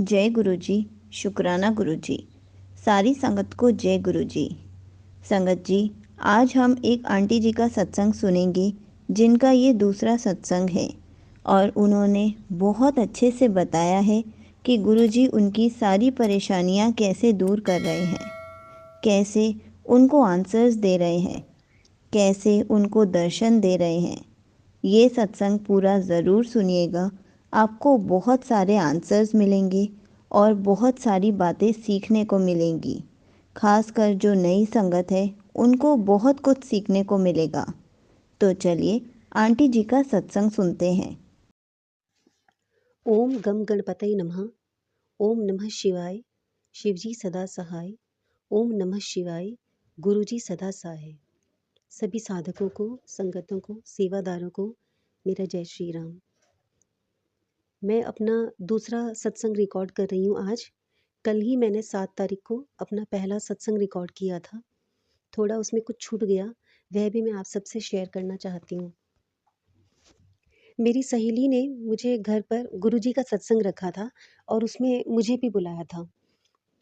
जय गुरु जी। शुक्राना गुरु जी। सारी संगत को जय गुरु जी। संगत जी, आज हम एक आंटी जी का सत्संग सुनेंगे जिनका ये दूसरा सत्संग है और उन्होंने बहुत अच्छे से बताया है कि गुरु जी उनकी सारी परेशानियां कैसे दूर कर रहे हैं, कैसे उनको आंसर्स दे रहे हैं, कैसे उनको दर्शन दे रहे हैं। ये सत्संग पूरा ज़रूर सुनिएगा, आपको बहुत सारे आंसर्स मिलेंगे और बहुत सारी बातें सीखने को मिलेंगी। खासकर जो नई संगत है उनको बहुत कुछ सीखने को मिलेगा। तो चलिए आंटी जी का सत्संग सुनते हैं। ओम गम गणपतये नमः। ओम नमः शिवाय। शिवजी सदा सहाय। ओम नमः शिवाय। गुरुजी सदा सहाय। सभी साधकों को, संगतों को, सेवादारों को मेरा जय श्री राम। मैं अपना दूसरा सत्संग रिकॉर्ड कर रही हूँ आज। कल ही मैंने 7 तारीख को अपना पहला सत्संग रिकॉर्ड किया था। थोड़ा उसमें कुछ छूट गया, वह भी मैं आप सबसे शेयर करना चाहती हूँ। मेरी सहेली ने मुझे घर पर गुरुजी का सत्संग रखा था और उसमें मुझे भी बुलाया था।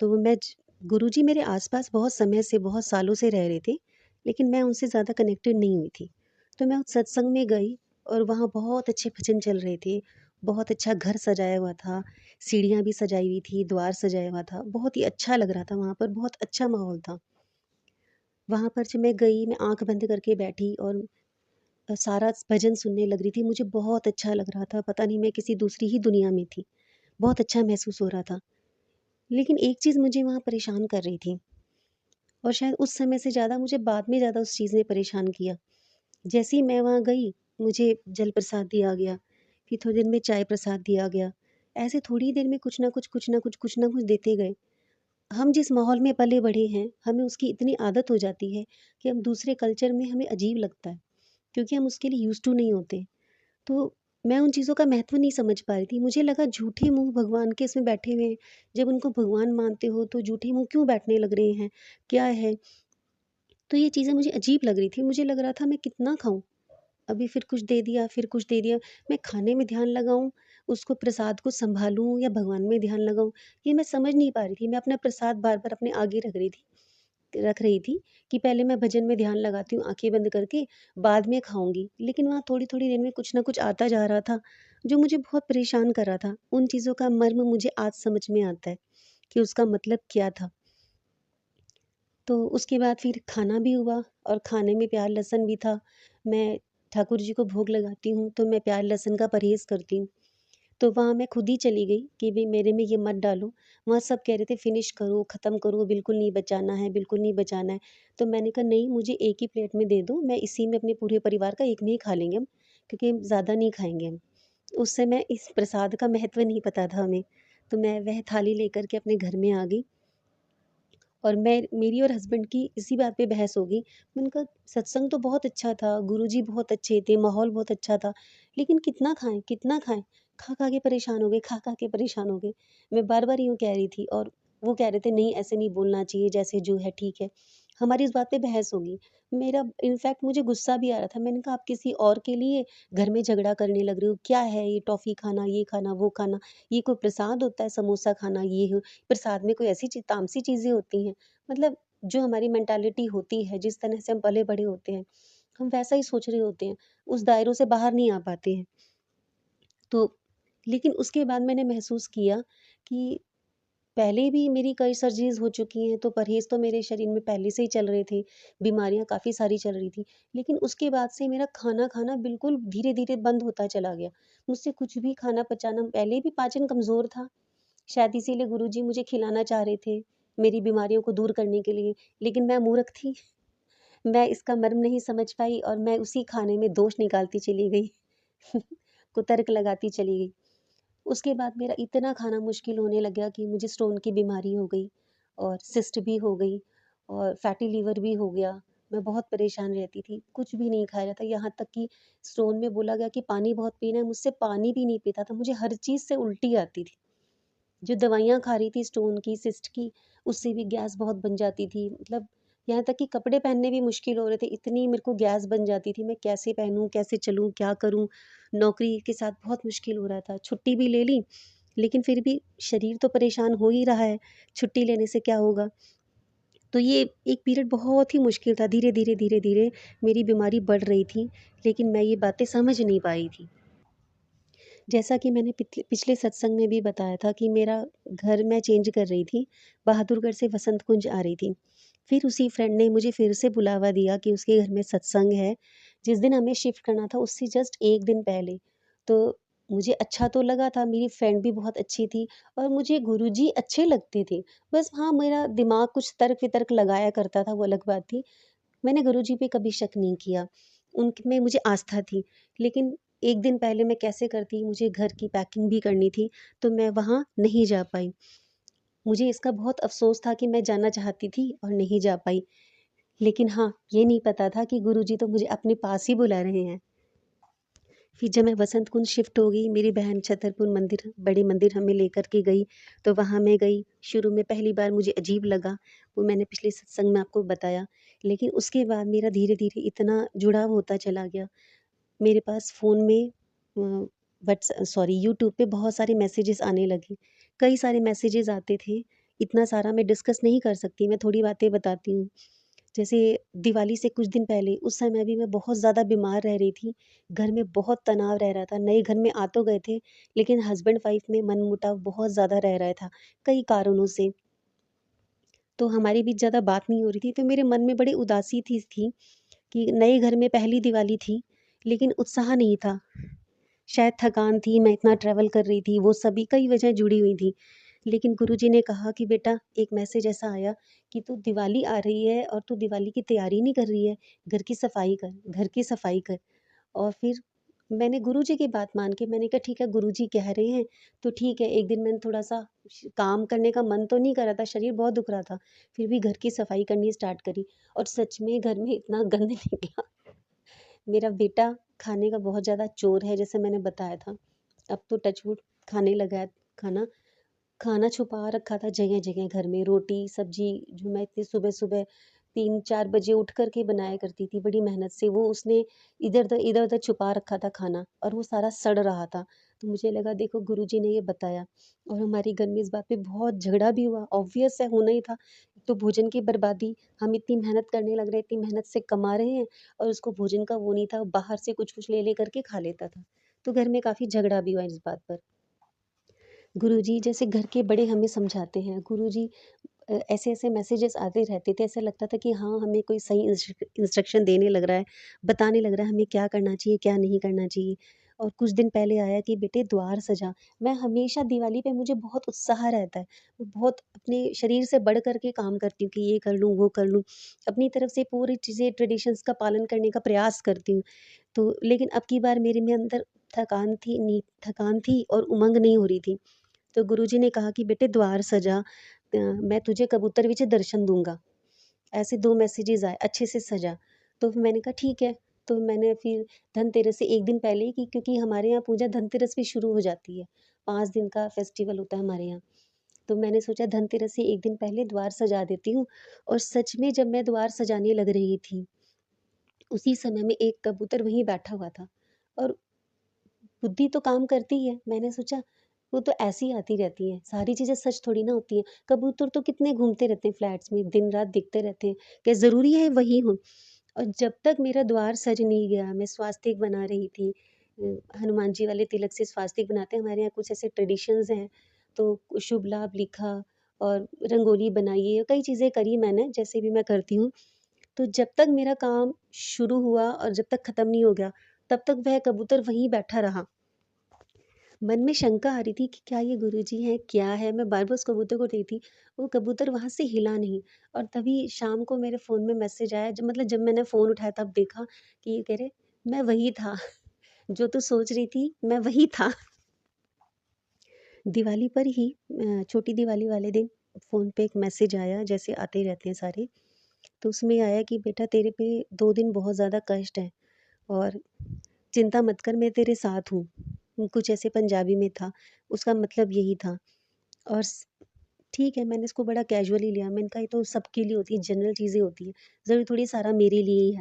तो गुरुजी मेरे आसपास बहुत समय से, बहुत सालों से रह रहे थे, लेकिन मैं उनसे ज़्यादा कनेक्टेड नहीं हुई थी। तो मैं उस सत्संग में गई और वहाँ बहुत अच्छे भजन चल रहे थे। बहुत अच्छा घर सजाया हुआ था, सीढ़ियाँ भी सजाई हुई थी, द्वार सजाया हुआ था। बहुत ही अच्छा लग रहा था वहाँ पर, बहुत अच्छा माहौल था। वहाँ पर जब मैं गई, मैं आँख बंद करके बैठी और सारा भजन सुनने लग रही थी। मुझे बहुत अच्छा लग रहा था, पता नहीं मैं किसी दूसरी ही दुनिया में थी। बहुत अच्छा महसूस हो रहा था। लेकिन एक चीज़ मुझे वहाँ परेशान कर रही थी और शायद उस समय से ज़्यादा मुझे बाद में ज़्यादा उस चीज़ ने परेशान किया। जैसे ही मैं वहाँ गई, मुझे जल प्रसाद दिया गया, फिर थोड़ी देर में चाय प्रसाद दिया गया। ऐसे थोड़ी ही देर में कुछ ना कुछ, कुछ ना कुछ, कुछ ना कुछ देते गए। हम जिस माहौल में पले-बढ़े हैं, हमें उसकी इतनी आदत हो जाती है कि हम दूसरे कल्चर में हमें अजीब लगता है, क्योंकि हम उसके लिए यूज़्ड टू नहीं होते। तो मैं उन चीज़ों का महत्व नहीं समझ पा रही थी। मुझे लगा झूठे मुँह भगवान के इसमें बैठे हुए हैं। जब उनको भगवान मानते हो तो झूठे मुँह क्यों बैठने लग रहे हैं? क्या है? तो ये चीज़ें मुझे अजीब लग रही थी। मुझे लग रहा था मैं कितना खाऊँ? अभी फिर कुछ दे दिया, फिर कुछ दे दिया। मैं खाने में ध्यान लगाऊँ, उसको प्रसाद को सँभालूँ या भगवान में ध्यान लगाऊँ? ये मैं समझ नहीं पा रही थी। मैं अपना प्रसाद बार-बार अपने आगे रख रही थी कि पहले मैं भजन में ध्यान लगाती हूँ आँखें बंद करके, बाद में खाऊँगी। लेकिन वहाँ थोड़ी-थोड़ी देर में कुछ न कुछ आता जा रहा था, जो मुझे बहुत परेशान कर रहा था। उन चीज़ों का मर्म मुझे आज समझ में आता है कि उसका मतलब क्या था। तो उसके बाद फिर खाना भी हुआ और खाने में प्याज़ लहसुन भी था। मैं ठाकुर जी को भोग लगाती हूँ, तो मैं प्याज़ लहसुन का परहेज़ करती हूँ। तो वहाँ मैं खुद ही चली गई कि भई मेरे में ये मत डालो। वहाँ सब कह रहे थे फिनिश करो, ख़त्म करो, बिल्कुल नहीं बचाना है, बिल्कुल नहीं बचाना है। तो मैंने कहा नहीं, मुझे एक ही प्लेट में दे दो, मैं इसी में अपने पूरे परिवार का एक में ही खा लेंगे हम, क्योंकि हम ज़्यादा नहीं खाएँगे हम। उस समय इस प्रसाद का महत्व नहीं पता था हमें। तो मैं वह थाली लेकर के अपने घर में आ गई और मेरी और हस्बैंड की इसी बात पे बहस हो गई। मैंने कहा सत्संग तो बहुत अच्छा था, गुरुजी बहुत अच्छे थे, माहौल बहुत अच्छा था, लेकिन कितना खाएँ, कितना खाएँ? खा-खा के परेशान हो गए, खा-खा के परेशान हो गए। मैं बार-बार यूँ कह रही थी और वो कह रहे थे नहीं ऐसे नहीं बोलना चाहिए, जैसे जो है ठीक है। हमारी इस बात पे बहस हो गई। मेरा इनफैक्ट मुझे गुस्सा भी आ रहा था। मैंने कहा आप किसी और के लिए घर में झगड़ा करने लग रहे हो। क्या है ये टॉफ़ी खाना, ये खाना, वो खाना, ये कोई प्रसाद होता है समोसा खाना, ये हो प्रसाद में कोई ऐसी तामसी चीज़ें होती हैं। मतलब जो हमारी मेंटालिटी होती है, जिस तरह से हम पले-बड़े होते हैं, हम वैसा ही सोच रहे होते हैं, उस दायरों से बाहर नहीं आ पाते हैं। तो लेकिन उसके बाद मैंने महसूस किया कि पहले भी मेरी कई सर्जरीज़ हो चुकी हैं, तो परहेज़ तो मेरे शरीर में पहले से ही चल रहे थे, बीमारियाँ काफ़ी सारी चल रही थी। लेकिन उसके बाद से मेरा खाना खाना बिल्कुल धीरे-धीरे बंद होता चला गया। मुझसे कुछ भी खाना पचाना पहले भी पाचन कमज़ोर था, शायद इसीलिए गुरुजी मुझे खिलाना चाह रहे थे, मेरी बीमारियों को दूर करने के लिए, लेकिन मैं मूर्ख थी। मैं इसका मर्म नहीं समझ पाई और मैं उसी खाने में दोष निकालती चली गई, कुतर्क लगाती चली गई। उसके बाद मेरा इतना खाना मुश्किल होने लग गया कि मुझे स्टोन की बीमारी हो गई और सिस्ट भी हो गई और फैटी लीवर भी हो गया। मैं बहुत परेशान रहती थी, कुछ भी नहीं खाया जाता, यहाँ तक कि स्टोन में बोला गया कि पानी बहुत पीना है, मुझसे पानी भी नहीं पीता था, मुझे हर चीज़ से उल्टी आती थी। जो दवाइयाँ खा रही थी स्टोन की, सिस्ट की, उससे भी गैस बहुत बन जाती थी। मतलब यहाँ तक कि कपड़े पहनने भी मुश्किल हो रहे थे, इतनी मेरे को गैस बन जाती थी। मैं कैसे पहनूँ, कैसे चलूँ, क्या करूँ? नौकरी के साथ बहुत मुश्किल हो रहा था। छुट्टी भी ले ली, लेकिन फिर भी शरीर तो परेशान हो ही रहा है, छुट्टी लेने से क्या होगा? तो ये एक पीरियड बहुत ही मुश्किल था, धीरे-धीरे मेरी बीमारी बढ़ रही थी, लेकिन मैं ये बातें समझ नहीं पाई थी। जैसा कि मैंने पिछले सत्संग में भी बताया था कि मेरा घर मैं चेंज कर रही थी, बहादुरगढ़ से वसंत कुंज आ रही थी। फिर उसी फ्रेंड ने मुझे फिर से बुलावा दिया कि उसके घर में सत्संग है, जिस दिन हमें शिफ्ट करना था उससे जस्ट 1 दिन पहले। तो मुझे अच्छा तो लगा था, मेरी फ्रेंड भी बहुत अच्छी थी और मुझे गुरुजी अच्छे लगते थे। बस हाँ, मेरा दिमाग कुछ तर्क-वितर्क लगाया करता था, वो अलग बात थी। मैंने गुरुजी पे कभी शक नहीं किया, उनमें मुझे आस्था थी। लेकिन 1 दिन पहले मैं कैसे करती, मुझे घर की पैकिंग भी करनी थी, तो मैं वहाँ नहीं जा पाई। मुझे इसका बहुत अफ़सोस था कि मैं जाना चाहती थी और नहीं जा पाई। लेकिन हाँ, ये नहीं पता था कि गुरुजी तो मुझे अपने पास ही बुला रहे हैं। फिर जब मैं वसंत कुंज शिफ्ट हो गई, मेरी बहन छतरपुर मंदिर बड़े मंदिर हमें लेकर के गई, तो वहाँ मैं गई। शुरू में पहली बार मुझे अजीब लगा, वो मैंने पिछले सत्संग में आपको बताया। लेकिन उसके बाद मेरा धीरे-धीरे इतना जुड़ाव होता चला गया। मेरे पास फ़ोन में यूट्यूब पे बहुत सारे मैसेजेस आने लगे। कई सारे मैसेजेस आते थे, इतना सारा मैं डिस्कस नहीं कर सकती, मैं थोड़ी बातें बताती हूँ। जैसे दिवाली से कुछ दिन पहले उस समय भी मैं बहुत ज़्यादा बीमार रह रही थी। घर में बहुत तनाव रह रहा था। नए घर में आ तो गए थे, लेकिन हस्बैंड वाइफ में मनमुटाव बहुत ज़्यादा रह रहा था, कई कारणों से। तो हमारे बीच ज़्यादा बात नहीं हो रही थी, तो मेरे मन में बड़ी उदासी थी कि नए घर में पहली दिवाली थी, लेकिन उत्साह नहीं था। शायद थकान थी, मैं इतना ट्रैवल कर रही थी, वो सभी कई वजह जुड़ी हुई थी। लेकिन गुरुजी ने कहा कि बेटा एक मैसेज ऐसा आया कि तू दिवाली आ रही है और तू दिवाली की तैयारी नहीं कर रही है, घर की सफाई कर, घर की सफाई कर। और फिर मैंने गुरुजी की बात मान के मैंने कहा ठीक है गुरुजी कह रहे हैं, तो ठीक है। एक दिन मैंने थोड़ा-सा काम करने का मन तो नहीं कर रहा था, शरीर बहुत दुख रहा था, फिर भी घर की सफाई करनी स्टार्ट करी और सच में घर में इतना गंद निकला। मेरा बेटा खाने का बहुत ज़्यादा चोर है, जैसे मैंने बताया था। अब तो टचवुड खाने लगा है खाना। खाना छुपा रखा था जगह-जगह घर में, रोटी, सब्ज़ी जो मैं इतनी सुबह-सुबह 3-4 बजे उठ कर के बनाया करती थी बड़ी मेहनत से, वो उसने इधर-उधर छुपा रखा था खाना और वो सारा सड़ रहा था। तो मुझे लगा देखो गुरुजी ने ये बताया और हमारे घर में इस बात पे बहुत झगड़ा भी हुआ, ऑब्वियस है होना ही था। तो भोजन की बर्बादी, हम इतनी मेहनत करने लग रहे, इतनी मेहनत से कमा रहे हैं और उसको भोजन का वो नहीं था, बाहर से कुछ-कुछ ले कर के खा लेता था। तो घर में काफ़ी झगड़ा भी हुआ इस बात पर। गुरुजी जैसे घर के बड़े हमें समझाते हैं, गुरुजी ऐसे-ऐसे मैसेजेस आते रहते थे, ऐसा लगता था कि हाँ, हमें कोई सही इंस्ट्रक्शन देने लग रहा है, बताने लग रहा है हमें क्या करना चाहिए, क्या नहीं करना चाहिए। और कुछ दिन पहले आया कि बेटे द्वार सजा। मैं हमेशा दिवाली पे मुझे बहुत उत्साह रहता है, मैं बहुत अपने शरीर से बढ़ कर के काम करती हूँ कि ये कर लूँ, वो कर लूँ। अपनी तरफ से पूरी चीज़ें ट्रेडिशंस का पालन करने का प्रयास करती हूँ। तो लेकिन अब की बार मेरे में अंदर थकान थी और उमंग नहीं हो रही थी। तो गुरुजी ने कहा कि बेटे द्वार सजा, मैं तुझे कबूतर विच दर्शन दूँगा। ऐसे 2 मैसेजेस आए, अच्छे से सजा। तो फिर मैंने कहा ठीक है, तो मैंने फिर धनतेरस से 1 दिन पहले ही की क्योंकि हमारे यहाँ पूजा धनतेरस पे शुरू हो जाती है। 5 दिन का फेस्टिवल होता है हमारे यहाँ। तो मैंने सोचा धनतेरस से 1 दिन पहले द्वार सजा देती हूँ और सच में जब मैं द्वार सजाने लग रही थी, उसी समय में एक कबूतर वहीं बैठा हुआ था और बुद्धि तो काम करती है। मैंने सोचा वो तो ऐसे ही आती रहती हैं, सारी चीज़ें सच थोड़ी ना होती हैं। कबूतर तो कितने घूमते रहते हैं फ्लैट्स में, दिन-रात दिखते रहते हैं। क्या ज़रूरी है वही हों? और जब तक मेरा द्वार सज नहीं गया, मैं स्वास्तिक बना रही थी। हनुमान जी वाले तिलक से स्वास्तिक बनाते हैं, हमारे यहाँ कुछ ऐसे ट्रेडिशंस हैं। तो शुभ लाभ लिखा और रंगोली बनाई, ये कई चीज़ें करी मैंने, जैसे भी मैं करती हूँ। तो जब तक मेरा काम शुरू हुआ और जब तक खत्म नहीं हो गया, तब तक वह कबूतर वहीं बैठा रहा। मन में शंका आ रही थी कि क्या ये गुरुजी हैं, क्या है? मैं बार-बार उस कबूतर को देखती, वो कबूतर वहाँ से हिला नहीं और तभी शाम को मेरे फ़ोन में मैसेज आया जब मैंने फ़ोन उठाया तब देखा कि ये कह रहे, "मैं वही था, जो तू सोच रही थी, मैं वही था।" दिवाली पर ही छोटी दिवाली वाले दिन फ़ोन पे एक मैसेज आया, जैसे आते ही रहते हैं सारे। तो उसमें आया कि बेटा तेरे पे 2 दिन बहुत ज़्यादा कष्ट है और चिंता मत कर मैं तेरे साथ हूँ। कुछ ऐसे पंजाबी में था, उसका मतलब यही था और ठीक है मैंने इसको बड़ा कैजुअली लिया। मैंने कहा ये तो सबके लिए होती है, जनरल चीज़ें होती हैं, ज़रूरी थोड़ी सारा मेरे लिए ही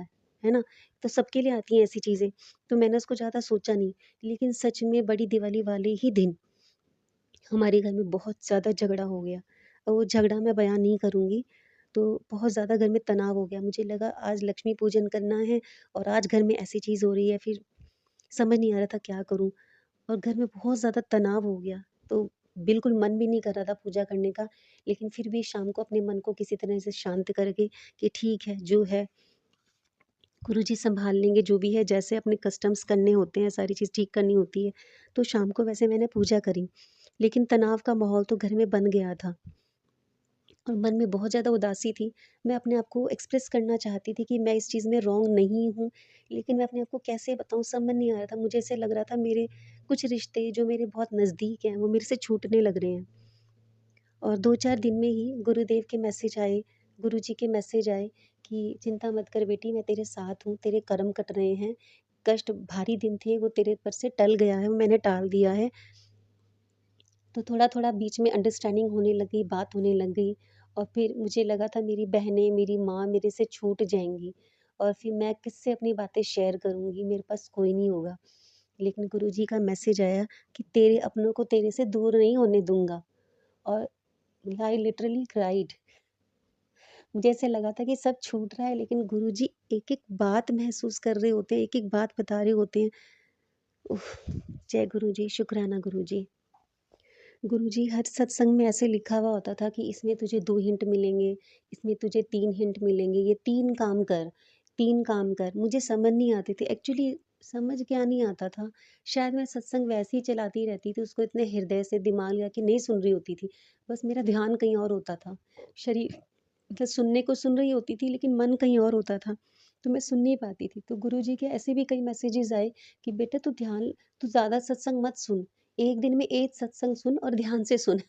है ना? तो सबके लिए आती हैं ऐसी चीज़ें, तो मैंने उसको ज़्यादा सोचा नहीं। लेकिन सच में बड़ी दिवाली वाले ही दिन हमारे घर में बहुत ज़्यादा झगड़ा हो गया और वो झगड़ा मैं बयान नहीं करूँगी। तो बहुत ज़्यादा घर में तनाव हो गया। मुझे लगा आज लक्ष्मी पूजन करना है और आज घर में ऐसी चीज़ हो रही है, फिर समझ नहीं आ रहा था क्या करूँ? और घर में बहुत ज़्यादा तनाव हो गया। तो बिल्कुल मन भी नहीं कर रहा था पूजा करने का, लेकिन फिर भी शाम को अपने मन को किसी तरह से शांत करके कि ठीक है, जो है गुरुजी सँभाल लेंगे, जो भी है जैसे अपने कस्टम्स करने होते हैं, सारी चीज़ ठीक करनी होती है। तो शाम को वैसे मैंने पूजा करी, लेकिन तनाव का माहौल तो घर में बन गया था और मन में बहुत ज़्यादा उदासी थी। मैं अपने आप को एक्सप्रेस करना चाहती थी कि मैं इस चीज़ में रॉन्ग नहीं हूँ, लेकिन मैं अपने आप को कैसे बताऊँ समझ नहीं आ रहा था। मुझे ऐसे लग रहा था मेरे कुछ रिश्ते जो मेरे बहुत नज़दीक हैं, वो मेरे से छूटने लग रहे हैं। और 2-4 दिन में ही गुरुदेव के मैसेज आए, गुरुजी के मैसेज आए कि चिंता मत कर बेटी, मैं तेरे साथ हूँ, तेरे कर्म कट रहे हैं, कष्ट भारी दिन थे वो तेरे पर से टल गया है, वो मैंने टाल दिया है। तो थोड़ा-थोड़ा बीच में अंडरस्टैंडिंग होने लगी, बात होने लग गई और फिर मुझे लगा था मेरी बहनें, मेरी माँ मेरे से छूट जाएँगी और फिर मैं किससे अपनी बातें शेयर करूँगी, मेरे पास कोई नहीं होगा। लेकिन गुरुजी का मैसेज आया कि तेरे अपनों को तेरे से दूर नहीं होने दूँगा और आई लिटरली क्राइड। मुझे ऐसे लगा था कि सब छूट रहा है लेकिन गुरुजी एक-एक बात महसूस कर रहे होते हैं, एक-एक बात बता रहे होते हैं। उफ़! जय गुरुजी, शुक्राना गुरुजी। गुरुजी हर सत्संग में ऐसे लिखा हुआ होता था कि इसमें तुझे 2 हिंट मिलेंगे, इसमें तुझे 3 हिंट मिलेंगे, ये 3 काम कर, 3 काम कर। मुझे समझ नहीं आते थे, एक्चुअली समझ क्या नहीं आता था, शायद मैं सत्संग वैसे ही चलाती रहती थी, उसको इतने हृदय से दिमाग लगा के नहीं सुन रही होती थी, बस मेरा ध्यान कहीं और होता था। शरीर मतलब सुनने को सुन रही होती थी लेकिन मन कहीं और होता था, तो मैं सुन नहीं पाती थी। तो गुरुजी के ऐसे भी कई मैसेजेस आए कि बेटा तू ज़्यादा सत्संग मत सुन, एक दिन में एक सत्संग सुन और ध्यान से सुन।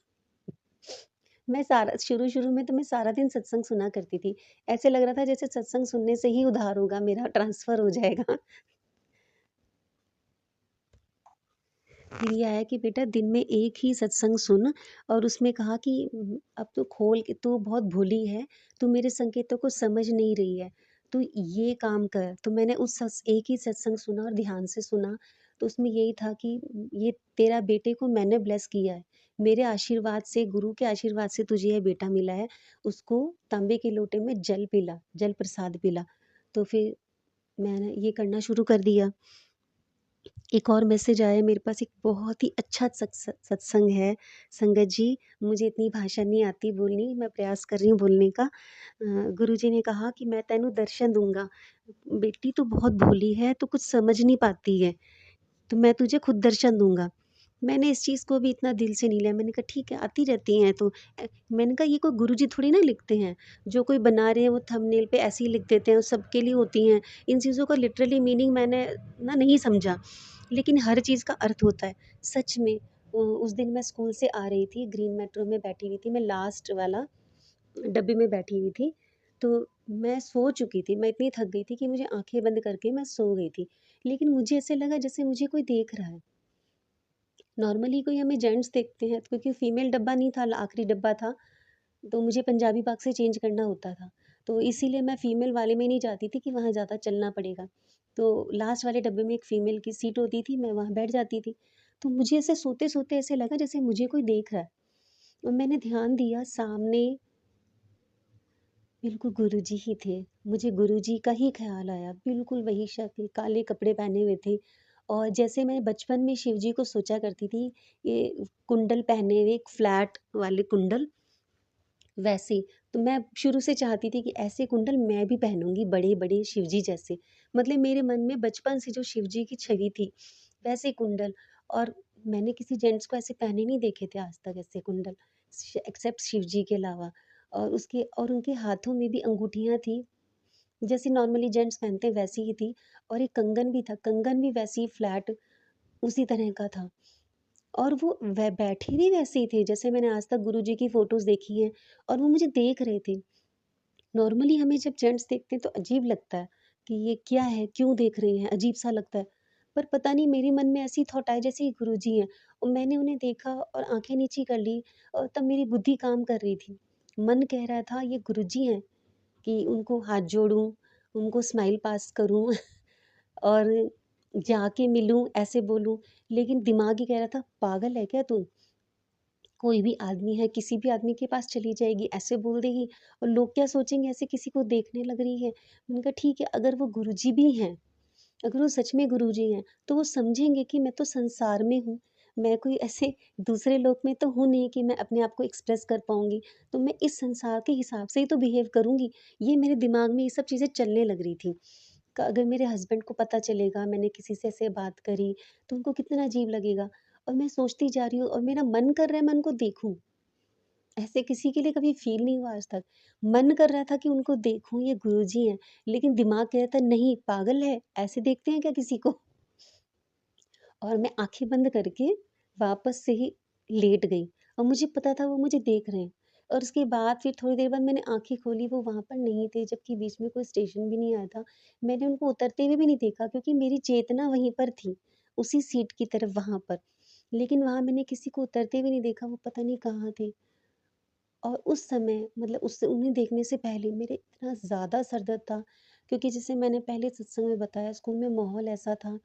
मैं सारा शुरू-शुरू में तो मैं सारा दिन सत्संग सुना करती थी। ऐसे लग रहा था जैसे सत्संग सुनने से ही उद्धार होगा, मेरा ट्रांसफ़र हो जाएगा। फिर ये आया कि बेटा दिन में एक ही सत्संग सुन और उसमें कहा कि अब तो खोल के तू बहुत भोली है, तू मेरे संकेतों को समझ नहीं रही है, तू ये काम कर। तो मैंने उस एक ही सत्संग सुना और ध्यान से सुना, तो उसमें यही था कि ये तेरा बेटे को मैंने ब्लेस किया है। मेरे आशीर्वाद से, गुरु के आशीर्वाद से तुझे ये बेटा मिला है, उसको तांबे के लोटे में जल पिला, जल प्रसाद पिला। तो फिर मैंने ये करना शुरू कर दिया। एक और मैसेज आया मेरे पास, एक बहुत ही अच्छा सत्संग है। संगत जी, मुझे इतनी भाषा नहीं आती बोलनी, मैं प्रयास कर रही हूँ बोलने का। गुरुजी ने कहा कि मैं तेनू दर्शन दूँगा। बेटी तू बहुत भोली है, तू कुछ समझ नहीं पाती है, तो मैं तुझे खुद दर्शन दूँगा। मैंने इस चीज़ को भी इतना दिल से नहीं लिया, मैंने कहा ठीक है, आती रहती हैं तो मैंने कहा ये कोई गुरुजी थोड़ी ना लिखते हैं, जो कोई बना रहे हैं वो थंबनेल पे ऐसे ही लिख देते हैं, सबके लिए होती हैं। इन चीज़ों का लिटरली मीनिंग मैंने ना नहीं समझा, लेकिन हर चीज़ का अर्थ होता है। सच में उस दिन मैं स्कूल से आ रही थी, ग्रीन मेट्रो में बैठी हुई थी, मैं लास्ट वाला डब्बे में बैठी हुई थी, तो मैं सो चुकी थी, मैं इतनी थक गई थी कि मुझे आँखें बंद करके मैं सो गई थी। लेकिन मुझे ऐसे लगा जैसे मुझे कोई देख रहा है। नॉर्मली कोई हमें जेंट्स देखते हैं क्योंकि फीमेल डब्बा नहीं था, आखिरी डब्बा था, तो मुझे पंजाबी बाग से चेंज करना होता था। तो इसीलिए मैं फीमेल वाले में नहीं जाती थी कि वहाँ ज़्यादा चलना पड़ेगा। तो लास्ट वाले डब्बे में एक फीमेल की सीट होती थी, मैं वहाँ बैठ जाती थी। तो मुझे ऐसे सोते-सोते ऐसे लगा जैसे मुझे कोई देख रहा है और मैंने ध्यान दिया सामने बिल्कुल गुरुजी ही थे। मुझे गुरुजी का ही ख़्याल आया, बिल्कुल वही शक्ल, काले कपड़े पहने हुए थे और जैसे मैं बचपन में शिव जी को सोचा करती थी, ये कुंडल पहने हुए, एक फ्लैट वाले कुंडल, वैसे। तो मैं शुरू से चाहती थी कि ऐसे कुंडल मैं भी पहनूँगी, बड़े-बड़े शिव जी जैसे। मतलब मेरे मन में बचपन से जो शिव जी की छवि थी, वैसे कुंडल। और मैंने किसी जेंट्स को ऐसे पहने नहीं देखे थे आज तक ऐसे कुंडल, एक्सेप्ट शिव जी के अलावा। और उनके हाथों में भी अंगूठियाँ थी, जैसे नॉर्मली जेंट्स पहनते हैं वैसी ही थी और एक कंगन भी था, कंगन भी वैसे ही फ्लैट उसी तरह का था। और वो बैठे भी वैसे ही थे जैसे मैंने आज तक गुरुजी की फ़ोटोज़ देखी हैं और वो मुझे देख रहे थे। नॉर्मली हमें जब जेंट्स देखते हैं तो अजीब लगता है कि ये क्या है, क्यों देख रहे हैं, अजीब-सा लगता है। पर पता नहीं मेरे मन में ऐसी थॉट आई जैसे ये गुरुजी हैं और मैंने उन्हें देखा और आँखें नीची कर ली और तब मेरी बुद्धि काम कर रही थी। मन कह रहा था ये गुरुजी हैं कि उनको हाथ जोड़ूँ, उनको स्माइल पास करूँ और जाके मिलूँ, ऐसे बोलूँ। लेकिन दिमाग ही कह रहा था पागल है क्या तू? कोई भी आदमी है, किसी भी आदमी के पास चली जाएगी, ऐसे बोल देगी और लोग क्या सोचेंगे ऐसे किसी को देखने लग रही है। मैंने कहा ठीक है, अगर वो गुरुजी भी हैं, अगर वो सच में गुरुजी हैं, तो वो समझेंगे कि मैं तो संसार में हूँ, मैं कोई ऐसे दूसरे लोक में तो हूँ नहीं कि मैं अपने आप को एक्सप्रेस कर पाऊँगी, तो मैं इस संसार के हिसाब से ही तो बिहेव करूँगी। ये मेरे दिमाग में ये सब चीज़ें चलने लग रही थी। अगर मेरे हस्बैंड को पता चलेगा मैंने किसी से ऐसे बात करी, तो उनको कितना अजीब लगेगा। और मैं सोचती जा रही हूँ और मेरा मन कर रहा है मैं उनको देखूँ। ऐसे किसी के लिए कभी फ़ील नहीं हुआ आज तक। मन कर रहा था कि उनको देखूँ, ये गुरुजी हैं, लेकिन दिमाग कह रहा था नहीं पागल है, ऐसे देखते हैं क्या किसी को? और मैं आँखें बंद करके वापस से ही लेट गई और मुझे पता था वो मुझे देख रहे हैं। और उसके बाद फिर थोड़ी देर बाद मैंने आँखें खोली, वो वहाँ पर नहीं थे, जबकि बीच में कोई स्टेशन भी नहीं आया था। मैंने उनको उतरते हुए भी नहीं देखा क्योंकि मेरी चेतना वहीं पर थी, उसी सीट की तरफ वहाँ पर। लेकिन वहाँ मैंने किसी को उतरते हुए नहीं देखा, वो पता नहीं कहाँ थे। और उस समय मतलब उससे उन्हें देखने से पहले मेरे इतना ज़्यादा सर दर्द था, क्योंकि जैसे मैंने पहले सत्संग में बताया, स्कूल में माहौल ऐसा था,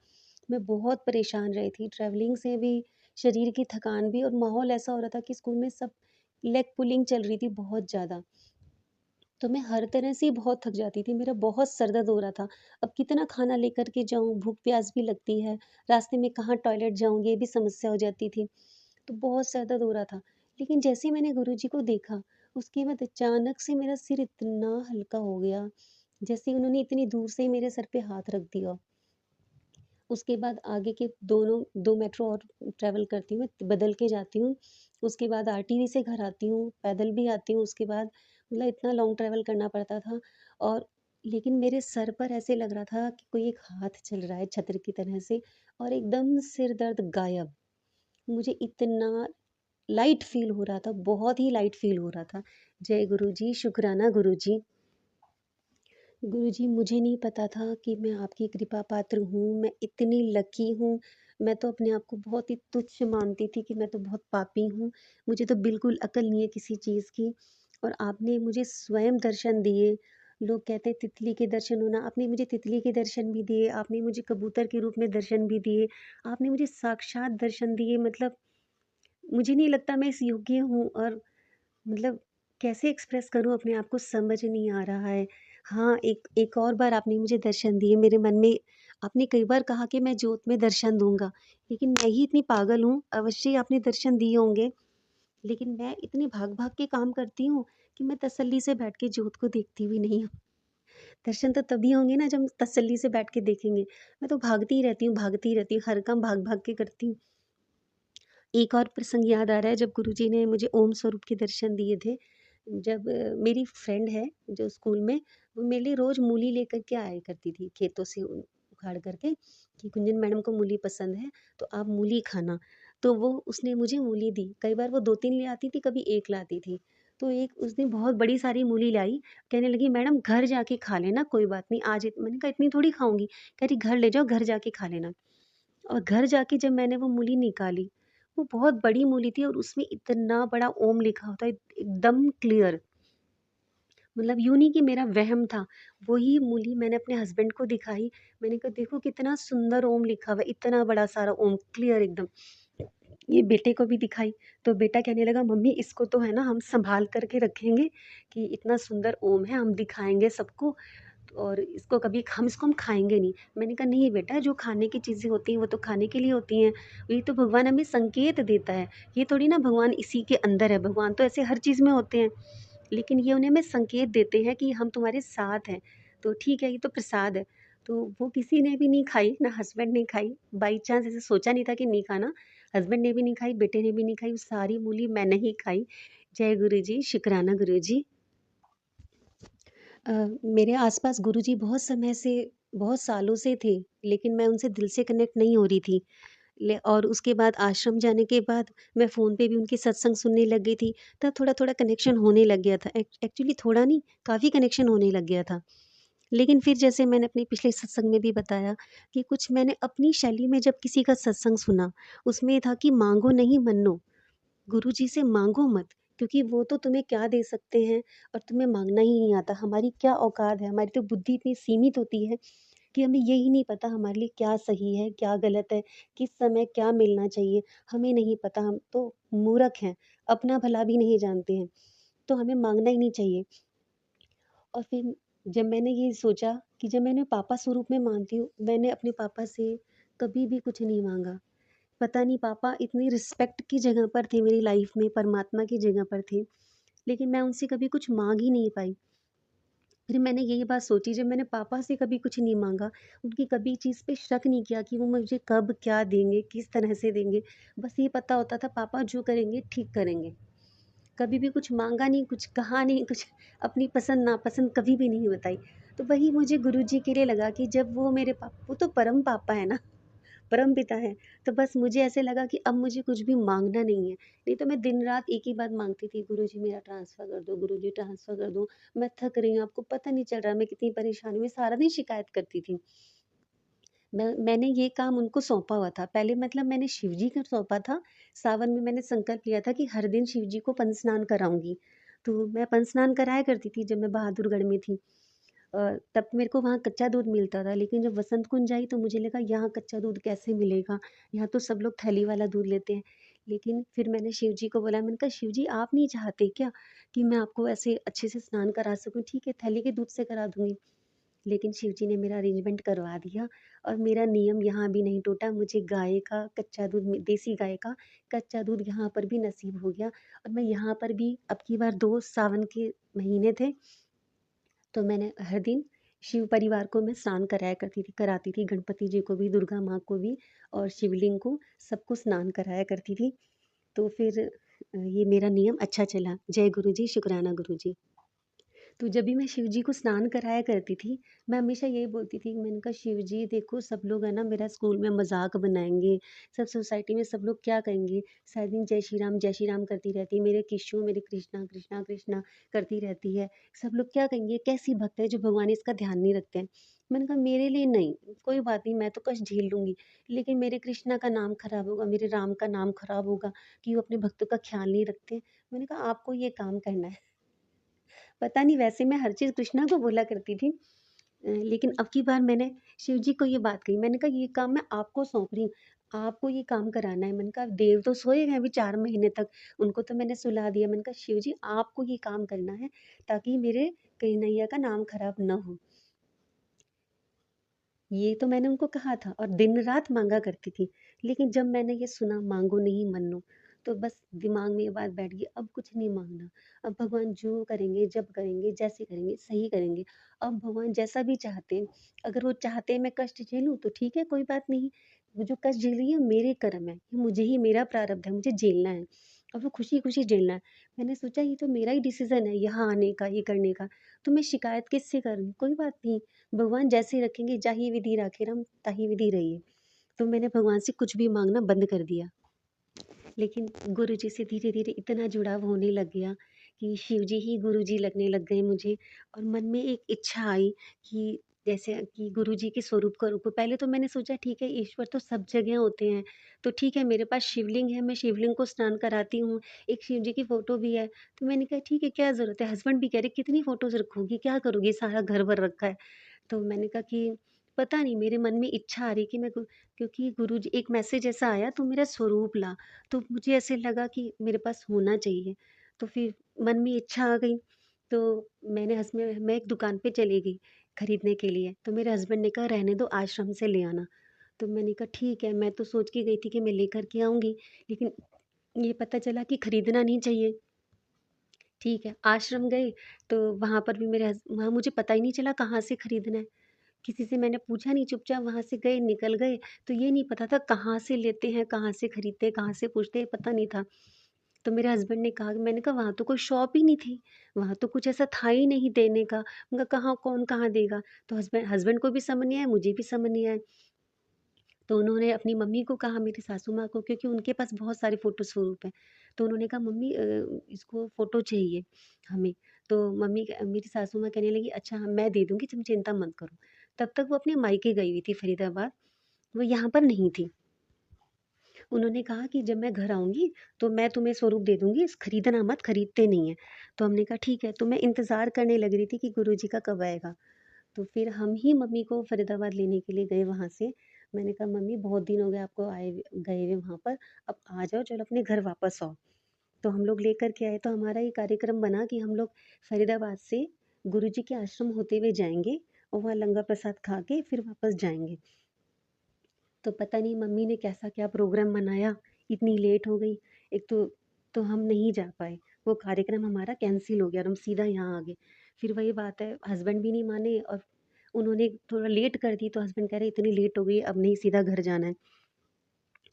मैं बहुत परेशान रही थी, ट्रैवलिंग से भी, शरीर की थकान भी, और माहौल ऐसा हो रहा था कि स्कूल में सब लेग पुलिंग चल रही थी बहुत ज़्यादा। तो मैं हर तरह से ही बहुत थक जाती थी, मेरा बहुत सर दर्द हो रहा था। अब कितना खाना लेकर के जाऊँ, भूख प्यास भी लगती है, रास्ते में कहाँ टॉयलेट जाऊँ ये भी समस्या हो जाती थी। तो बहुत सर दर्द हो रहा था। लेकिन जैसे ही मैंने गुरुजी को देखा, उसके बाद अचानक से मेरा सिर इतना हल्का हो गया, जैसे उन्होंने इतनी दूर से ही मेरे सर पे हाथ रख दिया। उसके बाद आगे के दोनों 2 मेट्रो और ट्रैवल करती हूँ, मैं बदल के जाती हूँ। उसके बाद आरटीवी से घर आती हूँ, पैदल भी आती हूँ उसके बाद, मतलब इतना लॉन्ग ट्रैवल करना पड़ता था। और लेकिन मेरे सर पर ऐसे लग रहा था कि कोई एक हाथ चल रहा है छत्र की तरह से, और एकदम सिर दर्द गायब। मुझे इतना लाइट फ़ील हो रहा था, बहुत ही लाइट फ़ील हो रहा था। जय गुरुजी, शुक्राना गुरुजी। गुरुजी, मुझे नहीं पता था कि मैं आपकी कृपा पात्र हूँ, मैं इतनी लकी हूँ। मैं तो अपने आप को बहुत ही तुच्छ मानती थी कि मैं तो बहुत पापी हूँ, मुझे तो बिल्कुल अकल नहीं है किसी चीज़ की, और आपने मुझे स्वयं दर्शन दिए। लोग कहते हैं तितली के दर्शन होना, आपने मुझे तितली के दर्शन भी दिए, आपने मुझे कबूतर के रूप में दर्शन भी दिए, आपने मुझे साक्षात दर्शन दिए। मतलब मुझे नहीं लगता मैं इस योग्य हूँ, और मतलब कैसे एक्सप्रेस करूँ अपने आप को समझ नहीं आ रहा है। हाँ, एक एक और बार आपने मुझे दर्शन दिए, मेरे मन में आपने कई बार कहा कि मैं जोत में दर्शन दूँगा, लेकिन मैं ही इतनी पागल हूँ, अवश्य ही आपने दर्शन दिए होंगे, लेकिन मैं इतनी भाग-भाग के काम करती हूँ कि मैं तसल्ली से बैठ के जोत को देखती भी नहीं हूँ। दर्शन तो तभी होंगे ना जब हम तसल्ली से बैठ के देखेंगे। मैं तो भागती ही रहती हूँ, भागती ही रहती हूँ, हर काम भाग-भाग के करती हूँ। एक और प्रसंग याद आ रहा है जब गुरुजी ने मुझे ओम स्वरूप के दर्शन दिए थे। जब मेरी फ्रेंड है जो स्कूल में, वो मेरे लिए रोज़ मूली लेकर के आया करती थी खेतों से उखाड़ कर के, कि गुंजन मैडम को मूली पसंद है तो आप मूली खाना। तो वो उसने मुझे मूली दी। कई बार वो 2-3 ले आती थी, कभी 1 लाती थी। तो एक उस दिन बहुत बड़ी सारी मूली लाई, कहने लगी मैडम घर जाके खा लेना, कोई बात नहीं आज मैंने कहा इतनी थोड़ी खाऊँगी। कह रही घर ले जाओ, घर जाके खा लेना। और घर जाके जब मैंने वो मूली निकाली, वो बहुत बड़ी मूली थी और उसमें इतना बड़ा ओम लिखा होता है, एकदम क्लियर। मतलब यूँ नहीं कि मेरा वहम था, वही मूली मैंने अपने हस्बैंड को दिखाई। मैंने कहा देखो कितना सुंदर ओम लिखा हुआ है, इतना बड़ा सारा ओम क्लियर एकदम। ये बेटे को भी दिखाई, तो बेटा कहने लगा मम्मी इसको तो है ना हम सँभाल कर के रखेंगे, कि इतना सुंदर ओम है, हम दिखाएँगे सबको। और इसको कभी हम खाएँगे नहीं। मैंने कहा नहीं बेटा, जो खाने की चीज़ें होती हैं वो तो खाने के लिए होती हैं। ये तो भगवान हमें संकेत देता है। ये थोड़ी ना भगवान इसी के अंदर है, भगवान तो ऐसे हर चीज़ में होते हैं। लेकिन ये उन्हें हमें संकेत देते हैं कि हम तुम्हारे साथ हैं। तो ठीक है, ये तो प्रसाद है। तो वो किसी ने भी नहीं खाई, ना हस्बैंड ने खाई। बाई चांस ऐसे सोचा नहीं था कि नहीं खाना। हस्बैंड ने भी नहीं खाई, बेटे ने भी नहीं खाई, वो सारी मूली मैंने ही खाई। जय गुरुजी, शुक्राना गुरुजी। मेरे आस-पास गुरुजी बहुत समय से, बहुत सालों से थे, लेकिन मैं उनसे दिल से कनेक्ट नहीं हो रही थी। ले और उसके बाद आश्रम जाने के बाद मैं फ़ोन पे भी उनके सत्संग सुनने लग गई थी, तब थोड़ा-थोड़ा कनेक्शन होने लग गया था। एक्चुअली थोड़ा नहीं, काफ़ी कनेक्शन होने लग गया था। लेकिन फिर जैसे मैंने अपने पिछले सत्संग में भी बताया कि कुछ मैंने अपनी शैली में जब किसी का सत्संग सुना, उसमें ये था कि माँगो नहीं मन्नो। गुरुजी से माँगो मत, क्योंकि वो तो तुम्हें क्या दे सकते हैं और तुम्हें माँगना ही नहीं आता। हमारी क्या औकात है, हमारी तो बुद्धि इतनी सीमित होती है कि हमें यही नहीं पता हमारे लिए क्या सही है, क्या गलत है, किस समय क्या मिलना चाहिए, हमें नहीं पता, हम तो मूर्ख हैं। अपना भला भी नहीं जानते हैं, तो हमें माँगना ही नहीं चाहिए। और फिर जब मैंने ये सोचा कि जब मैंने पापा स्वरूप में मानती हूँ, मैंने अपने पापा से कभी भी कुछ नहीं माँगा। पता नहीं पापा इतनी रिस्पेक्ट की जगह पर थे मेरी लाइफ में, परमात्मा की जगह पर थे, लेकिन मैं उनसे कभी कुछ माँग ही नहीं पाई। फिर मैंने यही बात सोची, जब मैंने पापा से कभी कुछ नहीं माँगा, उनकी कभी चीज़ पे शक नहीं किया कि वो मुझे कब क्या देंगे, किस तरह से देंगे। बस ये पता होता था पापा जो करेंगे ठीक करेंगे। कभी भी कुछ माँगा नहीं, कुछ कहा नहीं, कुछ अपनी पसंद-नापसंद कभी भी नहीं बताई। तो वही मुझे गुरुजी के लिए लगा कि जब वो मेरे वो तो परम पापा है ना, परमपिता हैं। तो बस मुझे ऐसे लगा कि अब मुझे कुछ भी माँगना नहीं है। नहीं तो मैं दिन-रात एक ही बात माँगती थी, गुरुजी मेरा ट्रांसफ़र कर दो, गुरुजी ट्रांसफ़र कर दो। मैं थक रही हूँ, आपको पता नहीं चल रहा मैं कितनी परेशान हूँ। मैं सारा दिन शिकायत करती थी। मैंने ये काम उनको सौंपा हुआ था। पहले मतलब मैंने शिवजी को सौंपा था। सावन में मैंने संकल्प लिया था कि हर दिन शिवजी को पंच स्नान कराऊँगी। तो मैं पंच स्नान कराया करती थी जब मैं बहादुरगढ़ में थी। तब मेरे को वहाँ कच्चा दूध मिलता था, लेकिन जब वसंत कुंज आई तो मुझे लगा यहाँ कच्चा दूध कैसे मिलेगा? यहाँ तो सब लोग थैली वाला दूध लेते हैं। लेकिन फिर मैंने शिवजी को बोला, मैंने कहा शिव जी आप नहीं चाहते क्या कि मैं आपको ऐसे अच्छे से स्नान करा सकूँ? ठीक है, थैली के दूध से करा दूँगी। लेकिन शिवजी ने मेरा अरेंजमेंट करवा दिया और मेरा नियम यहाँ भी नहीं टूटा। मुझे गाय का कच्चा दूध देसी गाय का कच्चा दूध यहाँ पर भी नसीब हो गया और मैं यहाँ पर भी अब की बार 2 सावन के महीने थे, तो मैंने हर दिन शिव परिवार को मैं स्नान कराती थी, गणपति जी को भी, दुर्गा माँ को भी और शिवलिंग को, सबको स्नान कराया करती थी। तो फिर ये मेरा नियम अच्छा चला। जय गुरु जी, शुक्राना गुरु जी। तो जब भी मैं शिव जी को स्नान कराया करती थी, मैं हमेशा यही बोलती थी, मैंने कहा शिव जी देखो सब लोग है ना मेरा स्कूल में मज़ाक बनाएँगे, सब सोसाइटी में सब लोग क्या कहेंगे? सारा दिन जय श्री राम करती रहती है, मेरे किश्जू मेरी कृष्णा, कृष्णा, कृष्णा करती रहती है। सब लोग क्या कहेंगे? कैसी भक्त है जो भगवान इसका ध्यान नहीं रखते हैं। मैंने कहा मेरे लिए नहीं, कोई बात नहीं मैं तो कष्ट झेल लूँगी, लेकिन मेरे कृष्णा का नाम खराब होगा, मेरे राम का नाम खराब होगा कि वो अपने भक्तों का ख़्याल नहीं रखते। मैंने कहा आपको ये काम करना है। पता नहीं वैसे मैं हर चीज़ कृष्णा को बोला करती थी। लेकिन अब की बार मैंने शिव जी को ये बात कही। मैंने कहा ये काम मैं आपको सौंप रही हूँ, आपको ये काम कराना है। मैंने कहा देव तो सोए हैं अभी 4 महीने तक, उनको तो मैंने सुला दिया। मैंने कहा शिव जी आपको ये काम करना है ताकि मेरे कन्हैया का नाम खराब ना हो। ये तो मैंने उनको कहा था और दिन-रात माँगा करती थी। लेकिन जब मैंने ये सुना माँगो नहीं मन्नो, तो बस दिमाग में ये बात बैठ गई अब कुछ नहीं माँगना। अब भगवान जो करेंगे, जब करेंगे, जैसे करेंगे, सही करेंगे। अब भगवान जैसा भी चाहते हैं, अगर वो चाहते हैं मैं कष्ट झेलूँ तो ठीक है कोई बात नहीं। वो जो कष्ट झेल रही है मेरे कर्म है, ये मुझे ही मेरा प्रारब्ध है, मुझे झेलना है। और वो खुशी-खुशी झेलना है। मैंने सोचा ये तो मेरा ही डिसीज़न है यहाँ आने का, ये करने का, तो मैं शिकायत किससे करूँ? कोई बात नहीं। भगवान जैसे रखेंगे जाहि विधि राखेरम ताहि विधि रहिए। तो मैंने भगवान से कुछ भी माँगना बंद कर दिया। लेकिन गुरुजी से धीरे-धीरे इतना जुड़ाव होने लग गया कि शिवजी ही गुरुजी लगने लग गए मुझे और मन में एक इच्छा आई कि जैसे कि गुरुजी के स्वरूप को रूप पहले तो मैंने सोचा ठीक है ईश्वर तो सब जगह होते हैं, तो ठीक है मेरे पास शिवलिंग है, मैं शिवलिंग को स्नान कराती हूँ, एक शिव जी की फ़ोटो भी है। तो मैंने कहा ठीक है क्या ज़रूरत है? हस्बैंड भी कह रहे कितनी फ़ोटोज़ रखोगी, क्या करोगी? सारा घर भर रखा है। तो मैंने कहा कि पता नहीं मेरे मन में इच्छा आ रही कि मैं क्योंकि गुरुजी एक मैसेज ऐसा आया तू मेरा स्वरूप ला। तो मुझे ऐसे लगा कि मेरे पास होना चाहिए। तो फिर मन में इच्छा आ गई, तो मैं एक दुकान पे चली गई खरीदने के लिए। तो मेरे हस्बैंड ने कहा रहने दो आश्रम से ले आना। तो मैंने कहा ठीक है, मैं तो सोच के गई थी कि मैं लेकर के आऊँगी, लेकिन ये पता चला कि खरीदना नहीं चाहिए। ठीक है, आश्रम गए तो वहाँ पर भी वहाँ मुझे पता ही नहीं चला कहाँ से खरीदना है। किसी से मैंने पूछा नहीं, चुपचाप वहाँ से गए, निकल गए, तो ये नहीं पता था कहाँ से लेते हैं, कहाँ से खरीदते हैं, कहाँ से पूछते हैं, पता नहीं था। तो मेरे हस्बैंड ने कहा मैंने कहा वहाँ तो कोई शॉप ही नहीं थी, वहाँ तो कुछ ऐसा था ही नहीं देने का। मैंने कहा कहाँ कौन कहाँ देगा? तो हस्बैंड को भी समझ नहीं आया, मुझे भी समझ नहीं आया। तो उन्होंने अपनी मम्मी को कहा, मेरी सासू माँ को, क्योंकि उनके पास बहुत सारे फ़ोटो स्वरूप हैं। तो उन्होंने कहा मम्मी इसको फ़ोटो चाहिए हमें। तो मेरी सासू माँ कहने लगी अच्छा मैं दे दूँगी तुम चिंता मत करो। तब तक वो अपने मायके गई हुई थी फरीदाबाद, वो यहाँ पर नहीं थी। उन्होंने कहा कि जब मैं घर आऊँगी तो मैं तुम्हें स्वरूप दे दूँगी, खरीदना मत, खरीदते नहीं हैं। तो हमने कहा ठीक है, तो मैं इंतज़ार करने लग रही थी कि गुरुजी का कब आएगा। तो फिर हम ही मम्मी को फरीदाबाद लेने के लिए गए वहाँ से। मैंने कहा मम्मी बहुत दिन हो गए आपको गए हुए वहाँ पर, अब आ जाओ, चलो अपने घर वापस आओ। तो हम लोग लेकर के आए, तो हमारा ये कार्यक्रम बना कि हम लोग फरीदाबाद से गुरुजी के आश्रम होते हुए जाएँगे और वहाँ लंगर प्रसाद खा के फिर वापस जाएँगे। तो पता नहीं मम्मी ने कैसा क्या प्रोग्राम बनाया, इतनी लेट हो गई। एक तो हम नहीं जा पाए, वो कार्यक्रम हमारा कैंसिल हो गया और हम सीधा यहाँ आ गए। फिर वही बात है, हस्बैंड भी नहीं माने और उन्होंने थोड़ा लेट कर दी, तो हस्बैंड कह रहे इतनी लेट हो गई, अब नहीं, सीधा घर जाना है।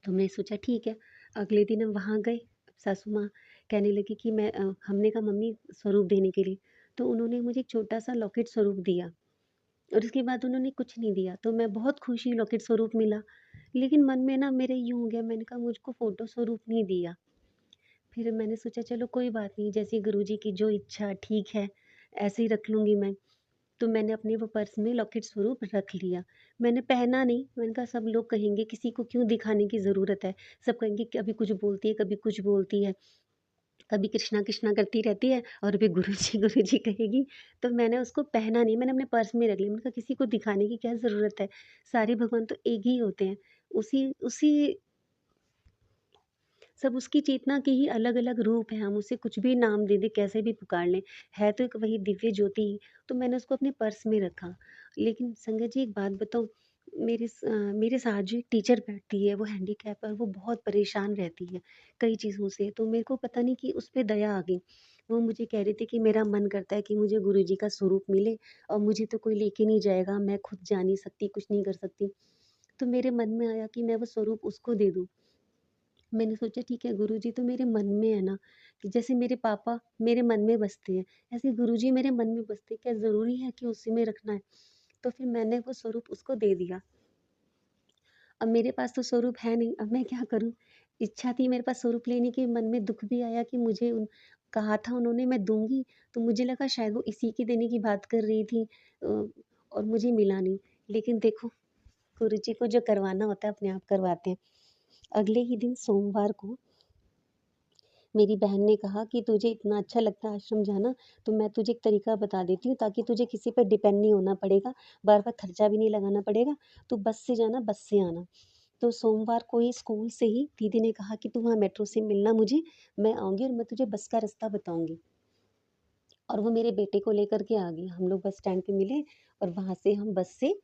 तो हमने सोचा ठीक है। अगले दिन हम वहाँ गए, सासू माँ कहने लगी कि हमने कहा मम्मी स्वरूप देने के लिए, तो उन्होंने मुझे एक छोटा सा लॉकेट स्वरूप दिया और उसके बाद उन्होंने कुछ नहीं दिया। तो मैं बहुत खुश हुई, लॉकेट स्वरूप मिला, लेकिन मन में ना मेरे यूँ हो गया, मैंने कहा मुझको फ़ोटो स्वरूप नहीं दिया। फिर मैंने सोचा चलो कोई बात नहीं, जैसे गुरुजी की जो इच्छा, ठीक है, ऐसे ही रख लूँगी मैं। तो मैंने अपने वो पर्स में लॉकेट स्वरूप रख लिया। मैंने पहना नहीं, मैंने कहा सब लोग कहेंगे, किसी को क्यों दिखाने की ज़रूरत है। सब कहेंगे कभी कुछ बोलती है, कभी कुछ बोलती है, कभी कृष्णा कृष्णा करती रहती है और अभी गुरुजी कहेगी। तो मैंने उसको पहना नहीं, मैंने अपने पर्स में रख लिया। मैंने कहा किसी को दिखाने की क्या ज़रूरत है, सारे भगवान तो एक ही होते हैं। उसी उसी सब उसकी चेतना के ही अलग-अलग रूप हैं, हम उसे कुछ भी नाम दे दें, कैसे भी पुकार लें, है तो एक वही दिव्य ज्योति ही। तो मैंने उसको अपने पर्स में रखा। लेकिन संगत जी एक बात बताऊँ, मेरे साथ जो एक टीचर बैठती है, वो हैंडीकैप है और वो बहुत परेशान रहती है कई चीज़ों से। तो मेरे को पता नहीं कि उस पे दया आ गई। वो मुझे कह रही थी कि मेरा मन करता है कि मुझे गुरुजी का स्वरूप मिले और मुझे तो कोई लेके नहीं जाएगा, मैं खुद जा नहीं सकती, कुछ नहीं कर सकती। तो मेरे मन में आया कि मैं वो स्वरूप उसको दे दूँ। मैंने सोचा ठीक है, गुरुजी तो मेरे मन में है ना, कि जैसे मेरे पापा मेरे मन में बसते हैं, ऐसे गुरुजी मेरे मन में बसते हैं, क्या ज़रूरी है कि उसी में रखना है? तो फिर मैंने वो स्वरूप उसको दे दिया। अब मेरे पास तो स्वरूप है नहीं, अब मैं क्या करूँ? इच्छा थी मेरे पास स्वरूप लेने की, मन में दुःख भी आया कि मुझे उन कहा था उन्होंने मैं दूँगी, तो मुझे लगा शायद वो इसी के देने की बात कर रही थी, और मुझे मिला नहीं। लेकिन देखो, गुरुजी को जो करवाना होता है अपने आप करवाते हैं। अगले ही दिन सोमवार को मेरी बहन ने कहा कि तुझे इतना अच्छा लगता है आश्रम जाना, तो मैं तुझे एक तरीका बता देती हूँ ताकि तुझे किसी पे डिपेंड नहीं होना पड़ेगा, बार-बार खर्चा भी नहीं लगाना पड़ेगा, तू बस से जाना, बस से आना। तो सोमवार को ही स्कूल से ही दीदी ने कहा कि तू वहाँ मेट्रो से मिलना मुझे, मैं आऊँगी और मैं तुझे बस का रास्ता बताऊँगी। और वो मेरे बेटे को लेकर के आ गई। हम लोग बस स्टैंड पे मिले और वहाँ से हम बस से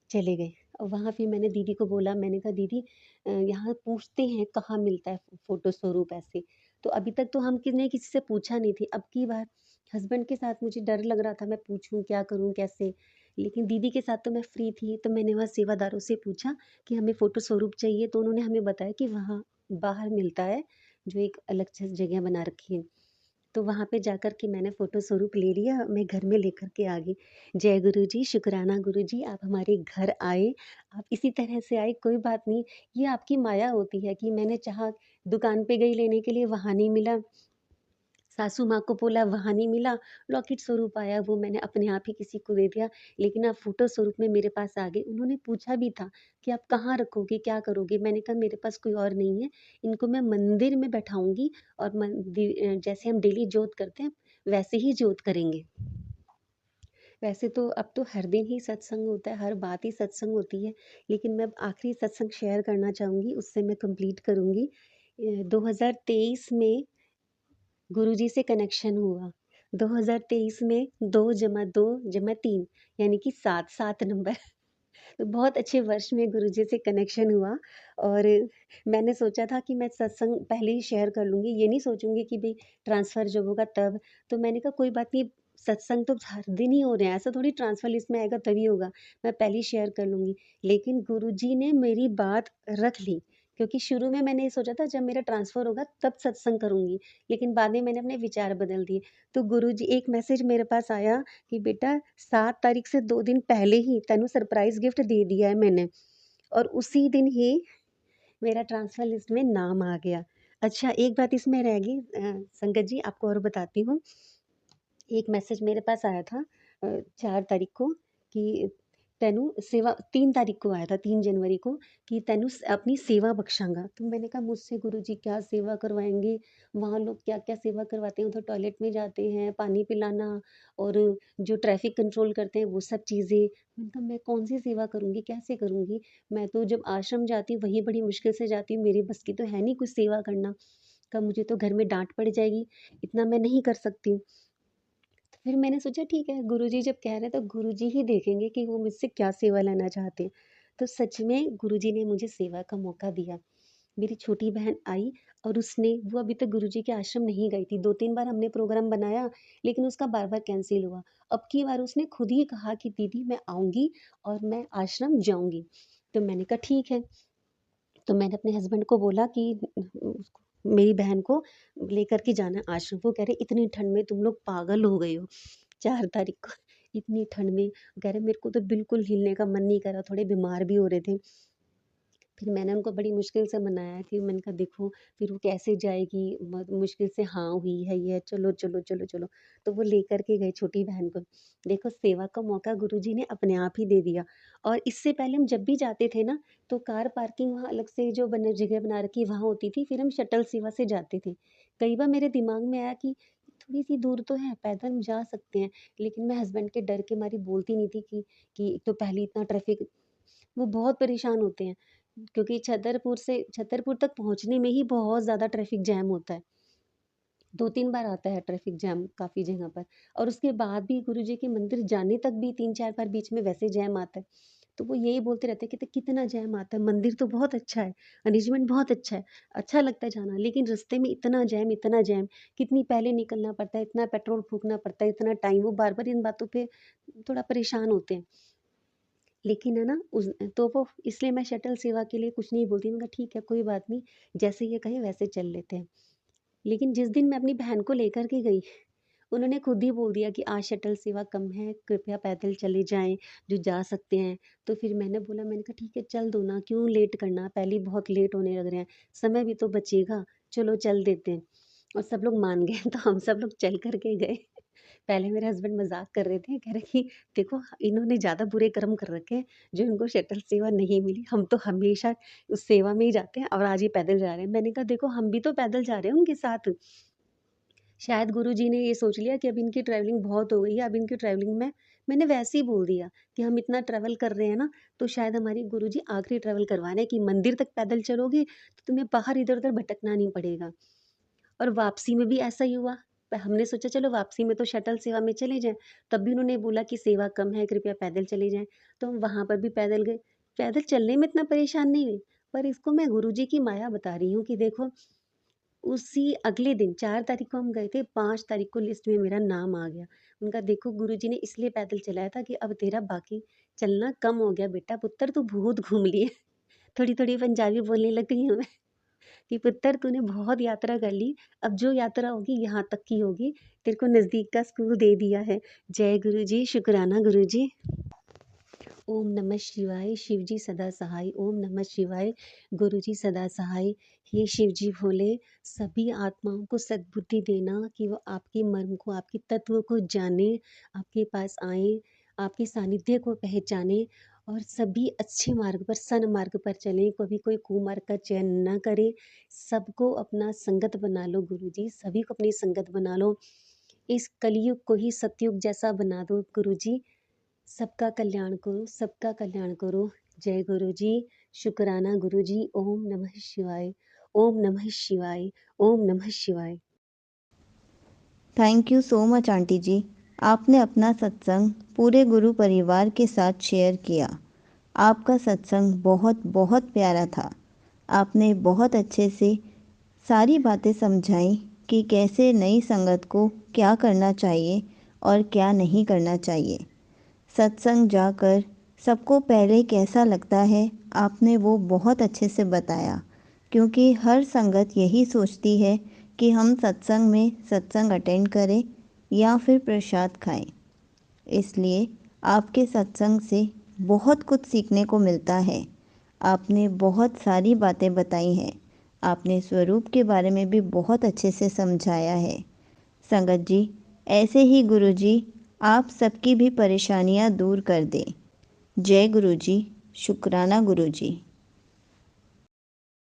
चले गए। और वहाँ फिर मैंने दीदी को बोला, मैंने कहा दीदी यहाँ पूछते हैं कहाँ मिलता है फ़ोटो स्वरूप ऐसे। तो अभी तक तो हम किसी ने किसी से पूछा नहीं थी। अब की बार हस्बैंड के साथ मुझे डर लग रहा था, मैं पूछूँ, क्या करूँ, कैसे? लेकिन दीदी के साथ तो मैं फ्री थी, तो मैंने वहाँ सेवादारों से पूछा कि हमें फ़ोटो स्वरूप चाहिए, तो उन्होंने हमें बताया कि वहाँ बाहर मिलता है, जो एक अलग से जगह बना रखी है। तो वहाँ पे जाकर के मैंने फ़ोटो स्वरूप ले लिया, मैं घर में लेकर के आ गई। जय गुरुजी, शुकराना गुरुजी, आप हमारे घर आए, आप इसी तरह से आए, कोई बात नहीं, ये आपकी माया होती है कि मैंने चाहा दुकान पे गई लेने के लिए, वहाँ नहीं मिला, सासू माँ को बोला वहाँ नहीं मिला, लॉकेट स्वरूप आया, वो मैंने अपने आप ही किसी को दे दिया, लेकिन आप फ़ोटो स्वरूप में मेरे पास आ गए। उन्होंने पूछा भी था कि आप कहाँ रखोगे, क्या करोगे? मैंने कहा मेरे पास कोई और नहीं है, इनको मैं मंदिर में बैठाऊँगी और जैसे हम डेली जोत करते हैं, वैसे ही जोत करेंगे। वैसे तो अब तो हर दिन ही सत्संग होता है, हर बात ही सत्संग होती है, लेकिन मैं अब आखिरी सत्संग शेयर करना चाहूँगी, उससे मैं कंप्लीट करूँगी। 2023 में गुरुजी से कनेक्शन हुआ। 2023 में 2 जमा 2 जमा 3 यानी कि 7, 7 नंबर। तो बहुत अच्छे वर्ष में गुरुजी से कनेक्शन हुआ और मैंने सोचा था कि मैं सत्संग पहले ही शेयर कर लूँगी, ये नहीं सोचूँगी कि भई ट्रांसफ़र जब होगा तब। तो मैंने कहा कोई बात नहीं, सत्संग तो हर दिन ही हो रहे हैं, ऐसा थोड़ी ट्रांसफ़र लिस्ट में आएगा तभी होगा, मैं पहले ही शेयर कर लूँगी। लेकिन गुरुजी ने मेरी बात रख ली, क्योंकि शुरू में मैंने ये सोचा था जब मेरा ट्रांसफ़र होगा तब सत्संग करूँगी, लेकिन बाद में मैंने अपने विचार बदल दिए। तो गुरुजी एक मैसेज मेरे पास आया कि बेटा 7 तारीख से 2 दिन पहले ही तेनू सरप्राइज़ गिफ्ट दे दिया है मैंने और उसी दिन ही मेरा ट्रांसफ़र लिस्ट में नाम आ गया। अच्छा एक बात इसमें रह गई, संगत जी आपको और बताती हूँ। एक मैसेज मेरे पास आया था 4 तारीख को कि तैनू सेवा 3 तारीख को आया था, 3 जनवरी को कि तैनू अपनी सेवा बख्शांगा। तो मैंने कहा मुझसे गुरुजी क्या सेवा करवाएँगे? वहाँ लोग क्या-क्या सेवा करवाते हैं, उधर टॉयलेट में जाते हैं, पानी पिलाना और जो ट्रैफ़िक कंट्रोल करते हैं वो सब चीज़ें। मैंने कहा मैं कौन-सी सेवा करूँगी, कैसे करूँगी? मैं तो जब आश्रम जाती हूँ वहीं बड़ी मुश्किल से जाती हूँ, मेरी बस की तो है नहीं कुछ सेवा करना। कहा मुझे तो घर में डांट पड़ जाएगी, इतना मैं नहीं कर सकती हूँ। तो फिर मैंने सोचा ठीक है, गुरुजी जब कह रहे हैं तो गुरुजी ही देखेंगे कि वो मुझसे क्या सेवा लेना चाहते हैं। तो सच में गुरुजी ने मुझे सेवा का मौका दिया। मेरी छोटी बहन आई और वो अभी तक गुरुजी के आश्रम नहीं गई थी। 2-3 बार हमने प्रोग्राम बनाया, लेकिन उसका बार-बार कैंसल हुआ। अब की बार उसने खुद ही कहा कि दीदी मैं आऊँगी और मैं आश्रम जाऊँगी। तो मैंने कहा ठीक है। तो मैंने अपने हस्बैंड को बोला कि मेरी बहन को लेकर के जाना है आश्रम। वो कह रहे इतनी ठंड में तुम लोग पागल हो गए हो 4 तारीख को इतनी ठंड में। कह रहे मेरे को तो बिल्कुल हिलने का मन नहीं कर रहा, थोड़े बीमार भी हो रहे थे। फिर मैंने उनको बड़ी मुश्किल से मनाया कि मैंने कहा देखो फिर वो कैसे जाएगी, बहुत मुश्किल से हाँ हुई है ये, चलो चलो चलो चलो। तो वो लेकर के गए छोटी बहन को। देखो सेवा का मौका गुरुजी ने अपने आप ही दे दिया। और इससे पहले हम जब भी जाते थे ना, तो कार पार्किंग वहाँ अलग से जो बने जगह बना रखी वहाँ होती थी, फिर हम शटल सेवा से जाते थे। कई बार मेरे दिमाग में आया कि थोड़ी सी दूर तो है, पैदल हम जा सकते हैं, लेकिन मैं हस्बैंड के डर के मारी बोलती नहीं थी कि एक तो पहले इतना ट्रैफिक, वो बहुत परेशान होते हैं, क्योंकि छतरपुर तक पहुँचने में ही बहुत ज़्यादा ट्रैफिक जैम होता है। 2-3 बार आता है ट्रैफिक जैम काफ़ी जगह पर, और उसके बाद भी गुरुजी के मंदिर जाने तक भी 3-4 बार बीच में वैसे जैम आता है। तो वो यही बोलते रहते हैं कि कितना जैम आता है, मंदिर तो बहुत अच्छा है, अरेंजमेंट बहुत अच्छा है, अच्छा लगता है जाना, लेकिन रास्ते में इतना जैम, कितनी पहले निकलना पड़ता है, इतना पेट्रोल फूँकना पड़ता है, इतना टाइम, वो बार-बार इन बातों पे थोड़ा परेशान होते हैं। लेकिन है ना तो वो इसलिए मैं शटल सेवा के लिए कुछ नहीं बोलती, मैंने कहा ठीक है कोई बात नहीं, जैसे ये कहें वैसे चल लेते हैं। लेकिन जिस दिन मैं अपनी बहन को लेकर के गई, उन्होंने खुद ही बोल दिया कि आज शटल सेवा कम है, कृपया पैदल चले जाएँ, जो जा सकते हैं। तो फिर मैंने कहा ठीक है चल दो ना, क्यों लेट करना, पहले ही बहुत लेट होने लग रहे हैं, समय भी तो बचेगा, चलो चल देते हैं। और सब लोग मान गए तो हम सब लोग चल कर के गए। पहले मेरे हस्बैंड मज़ाक कर रहे थे, कह रहे कि देखो इन्होंने ज़्यादा बुरे कर्म कर रखे हैं, जो इनको शटल सेवा नहीं मिली। हम तो हमेशा उस सेवा में ही जाते हैं और आज ये पैदल जा रहे हैं। मैंने कहा देखो हम भी तो पैदल जा रहे हैं उनके साथ। शायद गुरुजी ने ये सोच लिया कि अब इनकी ट्रैवलिंग बहुत हो गई है, अब इनकी ट्रैवलिंग में मैंने वैसे ही बोल दिया कि हम इतना ट्रैवल कर रहे हैं ना, तो शायद हमारी गुरुजी आखिरी ट्रैवल करवा रहे हैं कि मंदिर तक पैदल चलोगे, तो तुम्हें बाहर इधर-उधर भटकना नहीं पड़ेगा। और वापसी में भी ऐसा ही हुआ। हमने सोचा चलो वापसी में तो शटल सेवा में चले जाएँ, तब भी उन्होंने बोला कि सेवा कम है, कृपया पैदल चले जाएँ। तो हम वहाँ पर भी पैदल गए। पैदल चलने में इतना परेशान नहीं हुए, पर इसको मैं गुरुजी की माया बता रही हूँ कि देखो उसी अगले दिन 4 तारीख को हम गए थे, 5 तारीख को लिस्ट में मेरा नाम आ गया। उनका देखो गुरुजी ने इसलिए पैदल चलाया था कि अब तेरा बाकी चलना कम हो गया बेटा, पुत्र तू बहुत घूम लिए। थोड़ी-थोड़ी पंजाबी बोलने लग गई हूँ मैं। कि पुत्र तूने बहुत यात्रा कर ली, अब जो यात्रा होगी यहाँ तक की होगी, तेरे को नज़दीक का स्कूल दे दिया है। जय गुरु जी, शुक्राना गुरु जी। ओम नमः शिवाय, शिव जी सदा सहाय। ओम नमः शिवाय, गुरु जी सदा सहाय। हे शिव जी भोले, सभी आत्माओं को सद्बुद्धि देना कि वो आपके मर्म को, आपके तत्व को जाने, आपके पास आएँ, आपके सानिध्य को पहचानें और सभी अच्छे मार्ग पर, सन्मार्ग पर चलें, कभी कोई कुमार्ग का चयन ना करें। सबको अपना संगत बना लो गुरु जी, सभी को अपनी संगत बना लो। इस कलयुग को ही सतयुग जैसा बना दो गुरु जी। सबका कल्याण करो, सबका कल्याण करो। जय गुरु जी, शुक्राना गुरु जी। ओम नमः शिवाय, ओम नमः शिवाय, ओम नमः शिवाय। Thank you so much aunty ji. आपने अपना सत्संग पूरे गुरु परिवार के साथ शेयर किया। आपका सत्संग बहुत बहुत प्यारा था। आपने बहुत अच्छे से सारी बातें समझाई कि कैसे नई संगत को क्या करना चाहिए और क्या नहीं करना चाहिए। सत्संग जाकर सबको पहले कैसा लगता है, आपने वो बहुत अच्छे से बताया, क्योंकि हर संगत यही सोचती है कि हम सत्संग में सत्संग अटेंड करें या फिर प्रसाद खाएं। इसलिए आपके सत्संग से बहुत कुछ सीखने को मिलता है। आपने बहुत सारी बातें बताई हैं। आपने स्वरूप के बारे में भी बहुत अच्छे से समझाया है। संगत जी, ऐसे ही गुरु जी आप सबकी भी परेशानियां दूर कर दें। जय गुरु जी, शुक्राना गुरु जी।